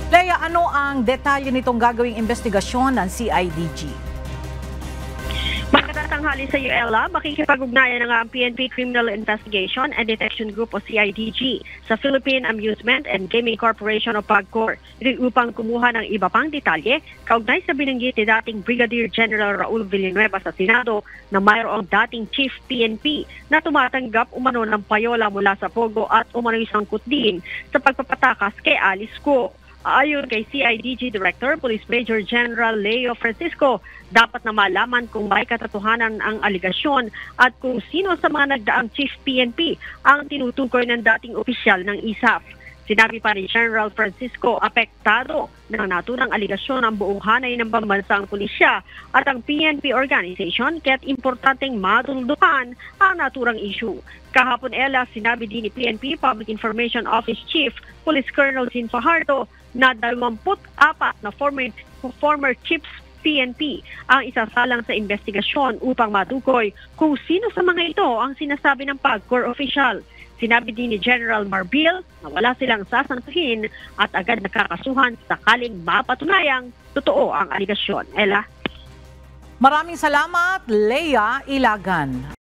Leia, ano ang detalye nitong gagawing investigasyon ng CIDG? Magandang tanghali sa iyo, Ella. Makikipag-ugnayan na nga ang PNP Criminal Investigation and Detection Group o CIDG sa Philippine Amusement and Gaming Corporation o PAGCOR upang kumuha ng iba pang detalye kaugnay sa binanggit ni dating Brigadier General Raul Villanueva sa Senado na mayroong dating Chief PNP na tumatanggap umano ng payola mula sa Pogo at umano'y sangkot din sa pagpapatakas kay Alice Go. Ayon kay CIDG Director Police Major General Leo Francisco, dapat na malaman kung may katotohanan ang aligasyon at kung sino sa mga nagdaang Chief PNP ang tinutukoy ng dating opisyal ng ISAF. Sinabi pa ni General Francisco, apektado ng naturang aligasyon ang buong hanay ng pambansang pulisya at ang PNP organization kaya't importanteng matuldukan ang naturang issue. Kahapon, Ella, sinabi din ni PNP Public Information Office Chief Police Colonel Sin Fajardo na 24 na former chiefs PNP ang isasalang sa investigasyon upang matukoy kung sino sa mga ito ang sinasabi ng PAGCOR official. Sinabi din ni General Marbil na wala silang sasantuhin at agad nakakasuhan sakaling mapatunayang totoo ang aligasyon. Ella? Maraming salamat, Leia Ilagan.